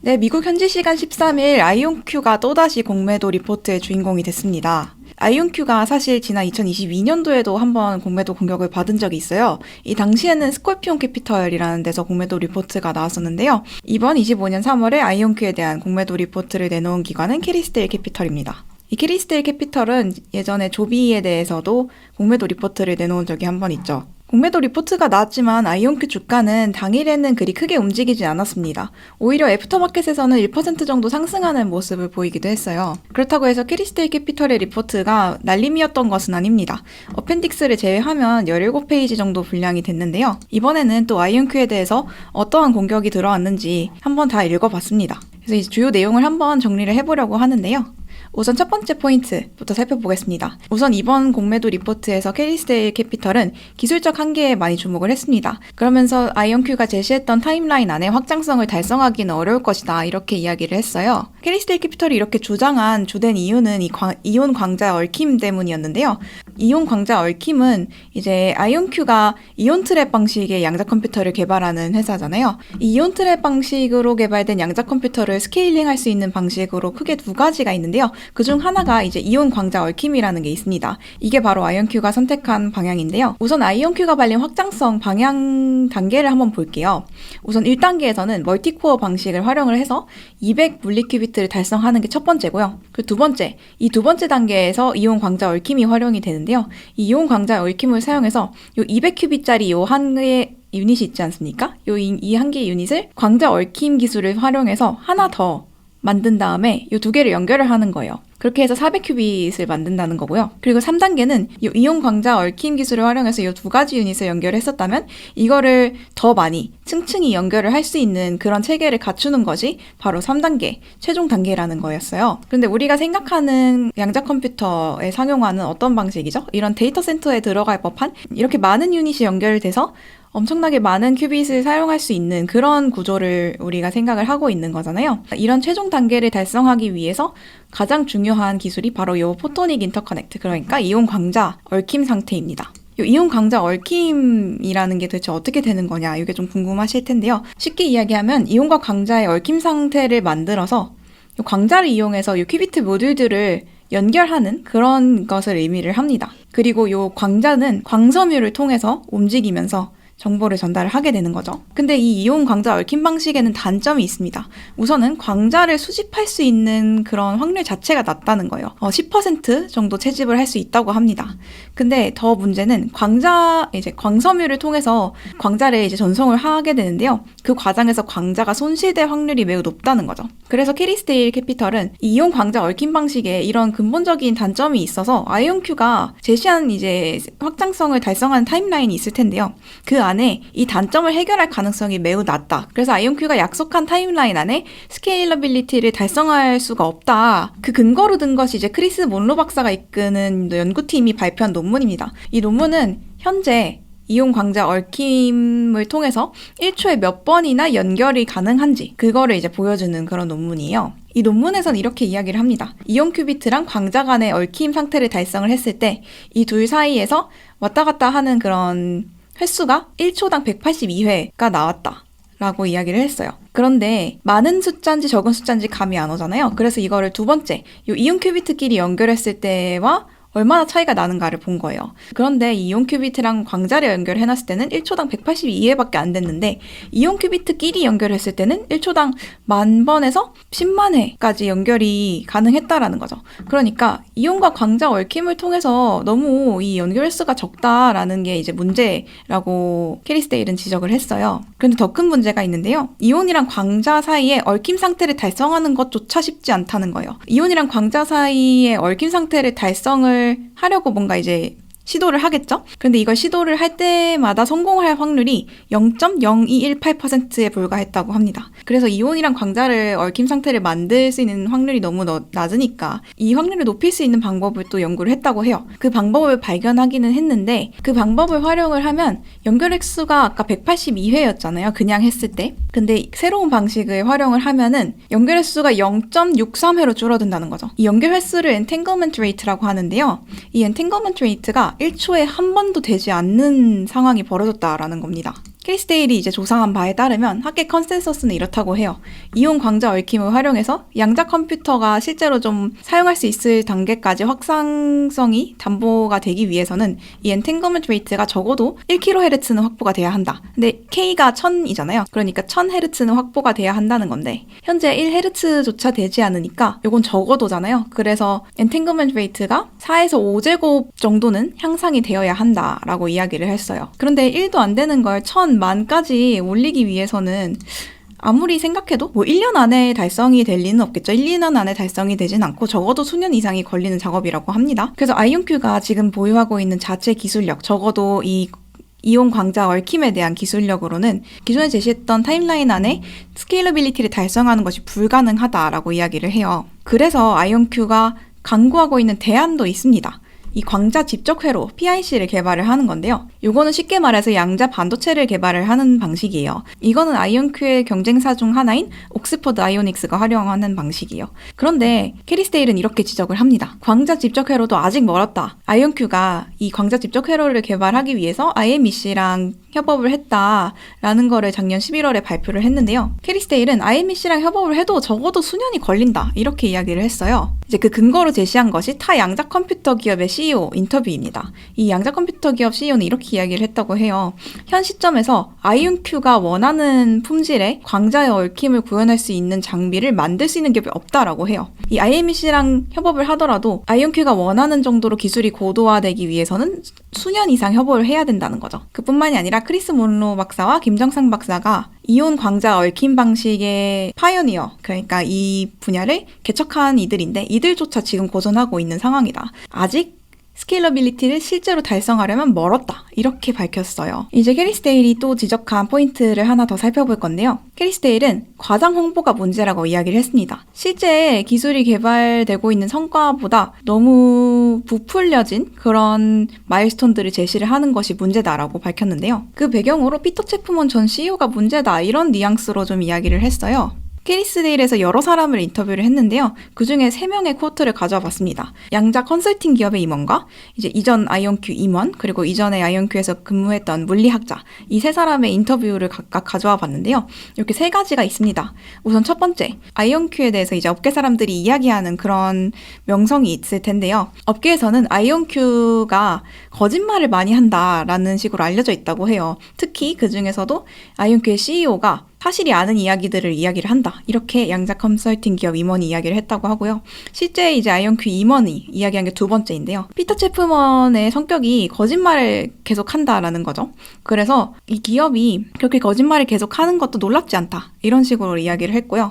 네, 미국 현지 시간 13일 아이온큐가 또다시 공매도 리포트의 주인공이 됐습니다. 아이온큐가 사실 지난 2022년도에도 한번 공매도 공격을 받은 적이 있어요. 이 당시에는 스콜피온 캐피털이라는 데서 공매도 리포트가 나왔었는데요. 이번 25년 3월에 아이온큐에 대한 공매도 리포트를 내놓은 기관은 캐리스데일 캐피털입니다. 이 캐리스데일 캐피털은 예전에 조비에 대해서도 공매도 리포트를 내놓은 적이 한 번 있죠. 공매도 리포트가 나왔지만 아이온큐 주가는 당일에는 그리 크게 움직이지 않았습니다. 오히려 애프터마켓에서는 1% 정도 상승하는 모습을 보이기도 했어요. 그렇다고 해서 캐리스데일 캐피털의 리포트가 날림이었던 것은 아닙니다. 어펜딕스를 제외하면 17페이지 정도 분량이 됐는데요. 이번에는 또 아이온큐에 대해서 어떠한 공격이 들어왔는지 한번 다 읽어봤습니다. 그래서 이제 주요 내용을 한번 정리를 해보려고 하는데요. 우선 첫 번째 포인트부터 살펴보겠습니다. 우선 이번 공매도 리포트에서 캐리스데일 캐피털은 기술적 한계에 많이 주목을 했습니다. 그러면서 아이온큐가 제시했던 타임라인 안에 확장성을 달성하기는 어려울 것이다, 이렇게 이야기를 했어요. 캐리스데일 캐피털이 이렇게 주장한 주된 이유는 이온 광자 얽힘 때문이었는데요. 이온 광자 얽힘은 이제 아이온큐가 이온 트랩 방식의 양자 컴퓨터를 개발하는 회사잖아요. 이 이온 트랩 방식으로 개발된 양자 컴퓨터를 스케일링할 수 있는 방식으로 크게 두 가지가 있는데요. 그중 하나가 이제 이온 광자 얽힘이라는 게 있습니다. 이게 바로 아이온큐가 선택한 방향인데요. 우선 아이온큐가 발린 확장성 방향 단계를 한번 볼게요. 우선 1단계에서는 멀티코어 방식을 활용을 해서 200 물리큐비트를 달성하는 게 첫 번째고요. 그 두 번째, 이 두 번째 단계에서 이온 광자 얽힘이 활용이 되는데요. 이 이온 광자 얽힘을 사용해서 요 200큐빗짜리 요 한 개의 유닛이 있지 않습니까? 이 한 개의 유닛을 광자 얽힘 기술을 활용해서 하나 더 만든 다음에 이 두 개를 연결을 하는 거예요. 그렇게 해서 400큐빗을 만든다는 거고요. 그리고 3단계는 이 이온 광자 얽힘 기술을 활용해서 이 두 가지 유닛을 연결했었다면 이거를 더 많이 층층이 연결을 할 수 있는 그런 체계를 갖추는 것이 바로 3단계 최종 단계라는 거였어요. 그런데 우리가 생각하는 양자 컴퓨터에 상용화는 어떤 방식이죠? 이런 데이터 센터에 들어갈 법한 이렇게 많은 유닛이 연결돼서 엄청나게 많은 큐빗을 사용할 수 있는 그런 구조를 우리가 생각을 하고 있는 거잖아요. 이런 최종 단계를 달성하기 위해서 가장 중요한 기술이 바로 이 포토닉 인터커넥트, 그러니까 이온 광자 얽힘 상태입니다. 이 이온 광자 얽힘이라는 게 도대체 어떻게 되는 거냐, 이게 좀 궁금하실 텐데요. 쉽게 이야기하면 이온과 광자의 얽힘 상태를 만들어서 이 광자를 이용해서 이 큐비트 모듈들을 연결하는 그런 것을 의미를 합니다. 그리고 이 광자는 광섬유를 통해서 움직이면서 정보를 전달을 하게 되는 거죠. 근데 이 이온 광자 얽힘 방식에는 단점이 있습니다. 우선은 광자를 수집할 수 있는 그런 확률 자체가 낮다는 거예요. 10% 정도 채집을 할 수 있다고 합니다. 근데 더 문제는 광섬유를 통해서 광자를 이제 전송을 하게 되는데요. 그 과정에서 광자가 손실될 확률이 매우 높다는 거죠. 그래서 캐리스데일 캐피털은 이온 광자 얽힘 방식에 이런 근본적인 단점이 있어서 아이온큐가 제시한 이제 확장성을 달성하는 타임라인이 있을 텐데요. 그 안에 이 단점을 해결할 가능성이 매우 낮다. 그래서 아이온큐가 약속한 타임라인 안에 스케일러빌리티를 달성할 수가 없다. 그 근거로 든 것이 이제 크리스 몬로 박사가 이끄는 연구팀이 발표한 논문입니다. 이 논문은 현재 이온 광자 얽힘을 통해서 1초에 몇 번이나 연결이 가능한지 그거를 이제 보여주는 그런 논문이에요. 이 논문에서는 이렇게 이야기를 합니다. 이온 큐비트랑 광자 간의 얽힘 상태를 달성을 했을 때 이 둘 사이에서 왔다 갔다 하는 그런 횟수가 1초당 182회가 나왔다 라고 이야기를 했어요. 그런데 많은 숫자인지 적은 숫자인지 감이 안 오잖아요. 그래서 이거를 두 번째, 이 이온 큐비트끼리 연결했을 때와 얼마나 차이가 나는가를 본 거예요. 그런데 이온 큐비트랑 광자를 연결해놨을 때는 1초당 182회밖에 안 됐는데 이온 큐비트끼리 연결했을 때는 1초당 10,000번에서 10만 회까지 연결이 가능했다라는 거죠. 그러니까 이온과 광자 얽힘을 통해서 너무 이 연결 횟수가 적다라는 게 이제 문제라고 캐리스데일은 지적을 했어요. 그런데 더 큰 문제가 있는데요. 이온이랑 광자 사이에 얽힘 상태를 달성하는 것조차 쉽지 않다는 거예요. 이온이랑 광자 사이의 얽힘 상태를 달성을 하려고 뭔가 이제 시도를 하겠죠? 그런데 이걸 시도를 할 때마다 성공할 확률이 0.0218%에 불과했다고 합니다. 그래서 이온이랑 광자를 얽힘 상태를 만들 수 있는 확률이 너무 낮으니까 이 확률을 높일 수 있는 방법을 또 연구를 했다고 해요. 그 방법을 발견하기는 했는데 그 방법을 활용을 하면 연결 횟수가 아까 182회였잖아요. 그냥 했을 때. 근데 새로운 방식을 활용을 하면은 연결 횟수가 0.63회로 줄어든다는 거죠. 이 연결 횟수를 엔탱글먼트 레이트라고 하는데요. 이 엔탱글먼트 레이트가 1초에 한 번도 되지 않는 상황이 벌어졌다라는 겁니다. 캐리스데일이 이제 조사한 바에 따르면 학계 컨센서스는 이렇다고 해요. 이온 광자 얽힘을 활용해서 양자 컴퓨터가 실제로 좀 사용할 수 있을 단계까지 확장성이 담보가 되기 위해서는 이 엔탱글먼트 레이트가 적어도 1kHz는 확보가 돼야 한다. 근데 K가 1000이잖아요. 그러니까 1000Hz는 확보가 돼야 한다는 건데 현재 1Hz조차 되지 않으니까 이건 적어도잖아요. 그래서 엔탱글먼트 레이트가 4에서 5제곱 정도는 향상이 되어야 한다라고 이야기를 했어요. 그런데 1도 안 되는 걸 1000만까지 올리기 위해서는 아무리 생각해도 뭐 1년 안에 달성이 될 리는 없겠죠. 1, 2년 안에 달성이 되진 않고 적어도 수년 이상이 걸리는 작업이라고 합니다. 그래서 아이온큐가 지금 보유하고 있는 자체 기술력, 적어도 이 이온 광자 얽힘에 대한 기술력으로는 기존에 제시했던 타임라인 안에 스케일러빌리티를 달성하는 것이 불가능하다라고 이야기를 해요. 그래서 아이온큐가 강구하고 있는 대안도 있습니다. 이 광자 집적 회로 PIC를 개발을 하는 건데요. 이거는 쉽게 말해서 양자 반도체를 개발을 하는 방식이에요. 이거는 아이온큐의 경쟁사 중 하나인 옥스퍼드 아이오닉스가 활용하는 방식이에요. 그런데 캐리스데일은 이렇게 지적을 합니다. 광자 집적 회로도 아직 멀었다. 아이온큐가 이 광자 집적 회로를 개발하기 위해서 IMEC랑 협업을 했다라는 거를 작년 11월에 발표를 했는데요. 캐리스데일은 IMEC랑 협업을 해도 적어도 수년이 걸린다. 이렇게 이야기를 했어요. 이제 그 근거로 제시한 것이 타 양자 컴퓨터 기업의 CEO 인터뷰입니다. 이 양자 컴퓨터 기업 CEO는 이렇게 이야기를 했다고 해요. 현 시점에서 아이온큐가 원하는 품질의 광자의 얽힘을 구현할 수 있는 장비를 만들 수 있는 기업이 없다라고 해요. 이 IMEC랑 협업을 하더라도 아이온큐가 원하는 정도로 기술이 고도화되기 위해서는 수년 이상 협업을 해야 된다는 거죠. 그뿐만이 아니라 크리스 몬로 박사와 김정상 박사가 이온 광자 얽힘 방식의 파이오니어, 그러니까 이 분야를 개척한 이들인데 이들조차 지금 고전하고 있는 상황이다. 아직 스케일러빌리티를 실제로 달성하려면 멀었다. 이렇게 밝혔어요. 이제 캐리스데일이 또 지적한 포인트를 하나 더 살펴볼 건데요. 캐리스데일은 과장 홍보가 문제라고 이야기를 했습니다. 실제 기술이 개발되고 있는 성과보다 너무 부풀려진 그런 마일스톤들을 제시를 하는 것이 문제다라고 밝혔는데요. 그 배경으로 피터 체프먼 전 CEO가 문제다. 이런 뉘앙스로 좀 이야기를 했어요. 캐리스데일에서 여러 사람을 인터뷰를 했는데요. 그중에 3명의 코트를 가져와 봤습니다. 양자 컨설팅 기업의 임원과 이제 이전 아이온큐 임원, 그리고 이전에 아이온큐에서 근무했던 물리학자, 이 3사람의 인터뷰를 각각 가져와 봤는데요. 이렇게 3가지가 있습니다. 우선 첫 번째, 아이온큐에 대해서 이제 업계 사람들이 이야기하는 그런 명성이 있을 텐데요. 업계에서는 아이온큐가 거짓말을 많이 한다라는 식으로 알려져 있다고 해요. 특히 그 중에서도 아이온큐의 CEO가 사실이 아는 이야기들을 이야기를 한다. 이렇게 양자 컨설팅 기업 임원이 이야기를 했다고 하고요. 실제 이제 아이온큐 임원이 이야기한 게 2번째인데요. 피터 체프먼의 성격이 거짓말을 계속 한다라는 거죠. 그래서 이 기업이 그렇게 거짓말을 계속 하는 것도 놀랍지 않다. 이런 식으로 이야기를 했고요.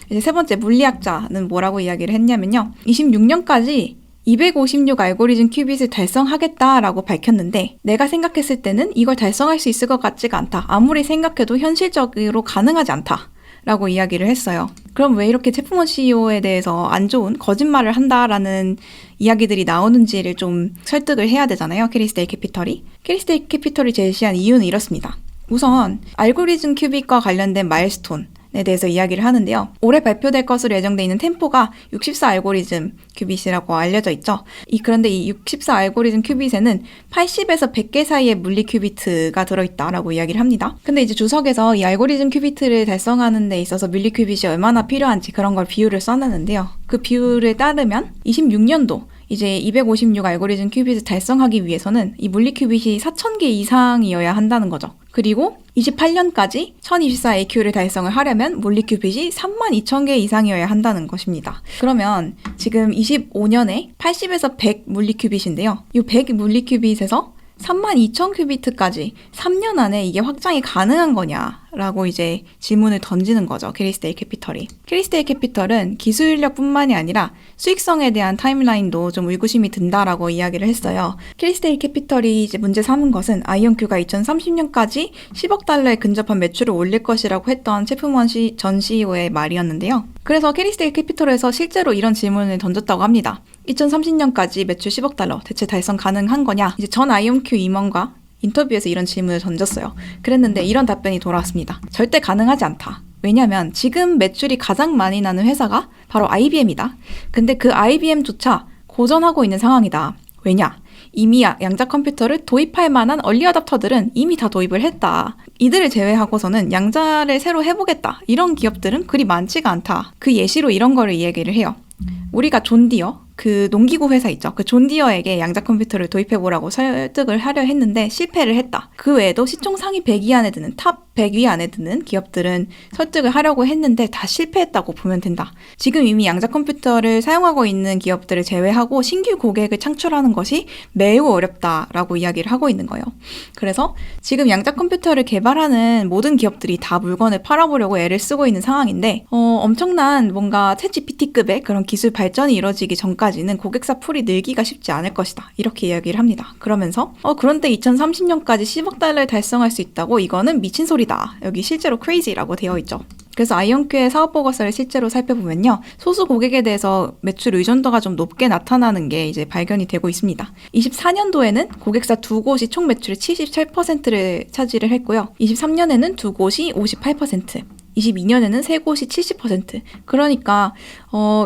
이제 3번째 물리학자는 뭐라고 이야기를 했냐면요. 26년까지 256 알고리즘 큐빗을 달성하겠다라고 밝혔는데 내가 생각했을 때는 이걸 달성할 수 있을 것 같지가 않다. 아무리 생각해도 현실적으로 가능하지 않다. 라고 이야기를 했어요. 그럼 왜 이렇게 체프먼 CEO에 대해서 안 좋은 거짓말을 한다라는 이야기들이 나오는지를 좀 설득을 해야 되잖아요. 캐리스데일 캐피털이. 캐리스데일 캐피털이 제시한 이유는 이렇습니다. 우선 알고리즘 큐빗과 관련된 마일스톤에 대해서 이야기를 하는데요. 올해 발표될 것으로 예정돼 있는 템포가 64 알고리즘 큐빗이라고 알려져 있죠. 그런데 이 64 알고리즘 큐빗에는 80에서 100개 사이의 물리 큐비트가 들어있다라고 이야기를 합니다. 근데 이제 주석에서 이 알고리즘 큐비트를 달성하는 데 있어서 물리 큐빗이 얼마나 필요한지 그런 걸 비율을 써놨는데요. 그 비율을 따르면 26년도 이제 256 알고리즘 큐빗을 달성하기 위해서는 이 물리 큐빗이 4,000개 이상이어야 한다는 거죠. 그리고 28년까지 1024 AQ를 달성을 하려면 물리 큐빗이 32,000개 이상이어야 한다는 것입니다. 그러면 지금 25년에 80에서 100 물리 큐빗인데요. 이 100 물리 큐빗에서 32,000 큐비트까지 3년 안에 이게 확장이 가능한 거냐라고 이제 질문을 던지는 거죠. 캐리스데일 캐피털이. 캐리스데일 캐피털은 기술력뿐만이 아니라 수익성에 대한 타임라인도 좀 의구심이 든다라고 이야기를 했어요. 캐리스데일 캐피털이 이제 문제 삼은 것은 아이온큐가 2030년까지 10억 달러에 근접한 매출을 올릴 것이라고 했던 체프먼 전 CEO의 말이었는데요. 그래서 캐리스데일 캐피털에서 실제로 이런 질문을 던졌다고 합니다. 2030년까지 매출 10억 달러 대체 달성 가능한 거냐? 이제 전 아이온큐 임원과 인터뷰에서 이런 질문을 던졌어요. 그랬는데 이런 답변이 돌아왔습니다. 절대 가능하지 않다. 왜냐면 지금 매출이 가장 많이 나는 회사가 바로 IBM이다. 근데 그 IBM조차 고전하고 있는 상황이다. 왜냐? 이미 양자 컴퓨터를 도입할 만한 얼리 어답터들은 이미 다 도입을 했다. 이들을 제외하고서는 양자를 새로 해보겠다. 이런 기업들은 그리 많지가 않다. 그 예시로 이런 거를 이야기를 해요. 우리가 존디어, 그 농기구 회사 있죠. 그 존디어에게 양자 컴퓨터를 도입해보라고 설득을 하려 했는데 실패를 했다. 그 외에도 시총 상위 100위 안에 드는 탑 100위 안에 드는 기업들은 설득을 하려고 했는데 다 실패했다고 보면 된다. 지금 이미 양자 컴퓨터를 사용하고 있는 기업들을 제외하고 신규 고객을 창출하는 것이 매우 어렵다라고 이야기를 하고 있는 거예요. 그래서 지금 양자 컴퓨터를 개발하는 모든 기업들이 다 물건을 팔아보려고 애를 쓰고 있는 상황인데 엄청난 뭔가 챗GPT급의 그런 기술 발전이 이루어지기 전까지는 고객사 풀이 늘기가 쉽지 않을 것이다. 이렇게 이야기를 합니다. 그러면서 그런데 2030년까지 10억 달러를 달성할 수 있다고? 이거는 미친 소리다. 여기 실제로 crazy라고 되어 있죠. 그래서 아이온큐의 사업 보고서를 실제로 살펴보면요. 소수 고객에 대해서 매출 의존도가 좀 높게 나타나는 게 이제 발견이 되고 있습니다. 24년도에는 고객사 두 곳이 총 매출의 77%를 차지를 했고요. 23년에는 두 곳이 58%. 22년에는 세 곳이 70%. 그러니까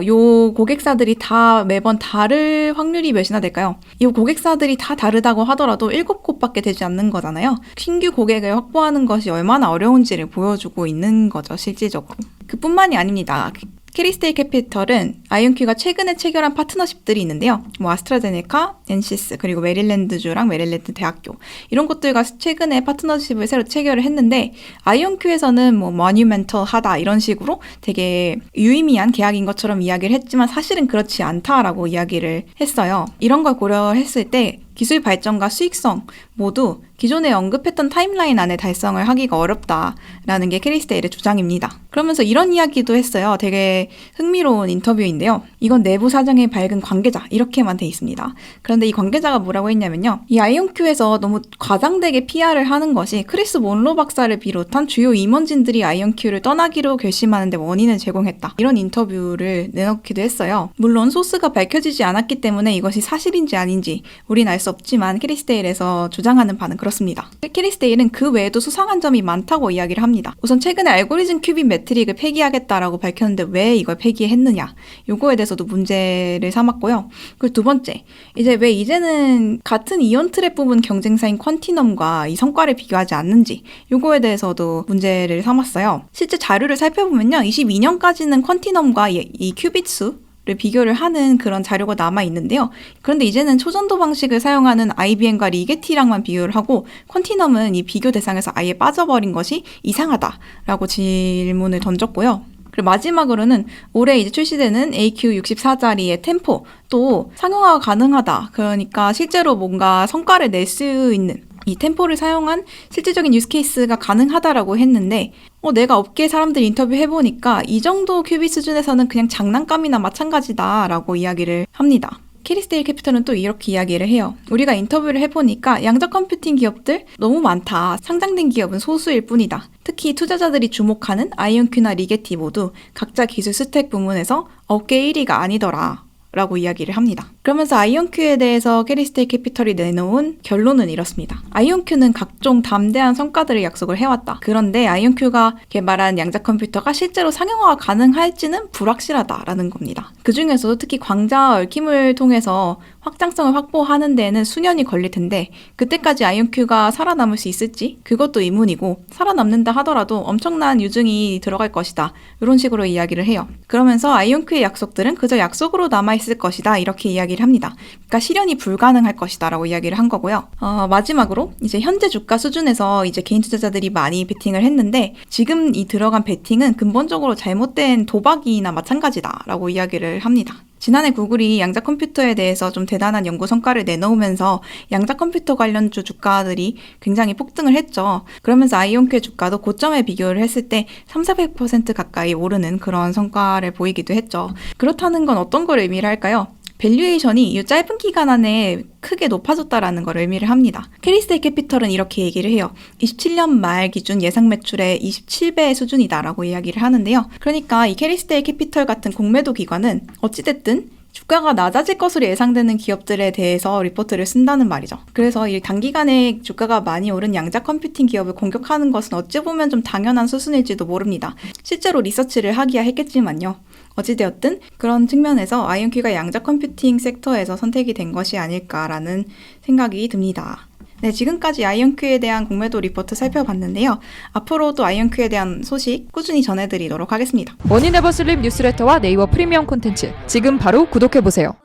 요 고객사들이 다 매번 다를 확률이 몇이나 될까요? 이 고객사들이 다 다르다고 하더라도 7곳밖에 되지 않는 거잖아요. 신규 고객을 확보하는 것이 얼마나 어려운지를 보여주고 있는 거죠, 실질적으로. 그뿐만이 아닙니다. 캐리스테이 캐피털은 아이온큐가 최근에 체결한 파트너십들이 있는데요. 아스트라제네카, 엔시스, 그리고 메릴랜드주랑 메릴랜드 대학교 이런 곳들과 최근에 파트너십을 새로 체결을 했는데 아이온큐에서는 모뉴멘털하다 이런 식으로 되게 유의미한 계약인 것처럼 이야기를 했지만 사실은 그렇지 않다라고 이야기를 했어요. 이런 걸 고려했을 때 기술 발전과 수익성 모두 기존에 언급했던 타임라인 안에 달성을 하기가 어렵다라는 게 캐리스테일의 주장입니다. 그러면서 이런 이야기도 했어요. 되게 흥미로운 인터뷰인데요. 이건 내부 사정에 밝은 관계자 이렇게만 돼 있습니다. 그런데 이 관계자가 뭐라고 했냐면요. 이 아이온큐에서 너무 과장되게 PR을 하는 것이 크리스 몬로 박사를 비롯한 주요 임원진들이 아이온큐를 떠나기로 결심하는 데 원인을 제공했다. 이런 인터뷰를 내놓기도 했어요. 물론 소스가 밝혀지지 않았기 때문에 이것이 사실인지 아닌지 우린 알 수 없지만 캐리스테일에서 주장하는 바는 그렇습니다. 캐리스테일은 그 외에도 수상한 점이 많다고 이야기를 합니다. 우선 최근에 알고리즘 큐빅 매트릭을 폐기하겠다라고 밝혔는데 왜 이걸 폐기했느냐 요거에 대해서도 문제를 삼았고요. 그리고 두 번째, 이제 왜 이제는 같은 이온 트랩 부분 경쟁사인 퀀티넘과 이 성과를 비교하지 않는지 요거에 대해서도 문제를 삼았어요. 실제 자료를 살펴보면요. 22년까지는 퀀티넘과 이 큐빗 수 를 비교를 하는 그런 자료가 남아 있는데요. 그런데 이제는 초전도 방식을 사용하는 IBM과 리게티랑만 비교를 하고 퀀티넘은 이 비교 대상에서 아예 빠져버린 것이 이상하다라고 질문을 던졌고요. 그리고 마지막으로는 올해 이제 출시되는 AQ64짜리의 템포 또 상용화가 가능하다. 그러니까 실제로 뭔가 성과를 낼 수 있는 이 템포를 사용한 실질적인 유스케이스가 가능하다라고 했는데 내가 업계 사람들 인터뷰 해보니까 이 정도 큐비 수준에서는 그냥 장난감이나 마찬가지다라고 이야기를 합니다. 캐리스테일 캐피털은 또 이렇게 이야기를 해요. 우리가 인터뷰를 해보니까 양자 컴퓨팅 기업들 너무 많다. 상장된 기업은 소수일 뿐이다. 특히 투자자들이 주목하는 아이온큐나 리게티 모두 각자 기술 스택 부문에서 업계 1위가 아니더라. 라고 이야기를 합니다. 그러면서 아이온큐에 대해서 캐리스테일 캐피털이 내놓은 결론은 이렇습니다. 아이온큐는 각종 담대한 성과들을 약속을 해왔다. 그런데 아이온큐가 개발한 양자 컴퓨터가 실제로 상용화가 가능할지는 불확실하다라는 겁니다. 그 중에서도 특히 광자와 얽힘을 통해서 확장성을 확보하는 데에는 수년이 걸릴 텐데 그때까지 아이온큐가 살아남을 수 있을지 그것도 의문이고 살아남는다 하더라도 엄청난 유증이 들어갈 것이다. 이런 식으로 이야기를 해요. 그러면서 아이온큐의 약속들은 그저 약속으로 남아있을 것이다. 이렇게 이야기를 합니다. 그러니까 실현이 불가능할 것이다. 라고 이야기를 한 거고요. 마지막으로 이제 현재 주가 수준에서 이제 개인 투자자들이 많이 베팅을 했는데 지금 이 들어간 베팅은 근본적으로 잘못된 도박이나 마찬가지다. 라고 이야기를 합니다. 지난해 구글이 양자 컴퓨터에 대해서 좀 대단한 연구 성과를 내놓으면서 양자 컴퓨터 관련주 주가들이 굉장히 폭등을 했죠. 그러면서 아이온큐의 주가도 고점에 비교를 했을 때 3,400% 가까이 오르는 그런 성과를 보이기도 했죠. 그렇다는 건 어떤 걸 의미를 할까요? 밸류에이션이 이 짧은 기간 안에 크게 높아졌다라는 걸 의미를 합니다. 캐리스테일 캐피털은 이렇게 얘기를 해요. 27년 말 기준 예상 매출의 27배 수준이다라고 이야기를 하는데요. 그러니까 이 캐리스테일 캐피털 같은 공매도 기관은 어찌됐든 주가가 낮아질 것으로 예상되는 기업들에 대해서 리포트를 쓴다는 말이죠. 그래서 이 단기간에 주가가 많이 오른 양자 컴퓨팅 기업을 공격하는 것은 어찌 보면 좀 당연한 수순일지도 모릅니다. 실제로 리서치를 하기야 했겠지만요. 어찌되었든 그런 측면에서 아이온큐가 양자 컴퓨팅 섹터에서 선택이 된 것이 아닐까라는 생각이 듭니다. 네, 지금까지 아이온큐에 대한 공매도 리포트 살펴봤는데요. 앞으로도 아이온큐에 대한 소식 꾸준히 전해드리도록 하겠습니다. 머니네버슬립 뉴스레터와 네이버 프리미엄 콘텐츠 지금 바로 구독해보세요.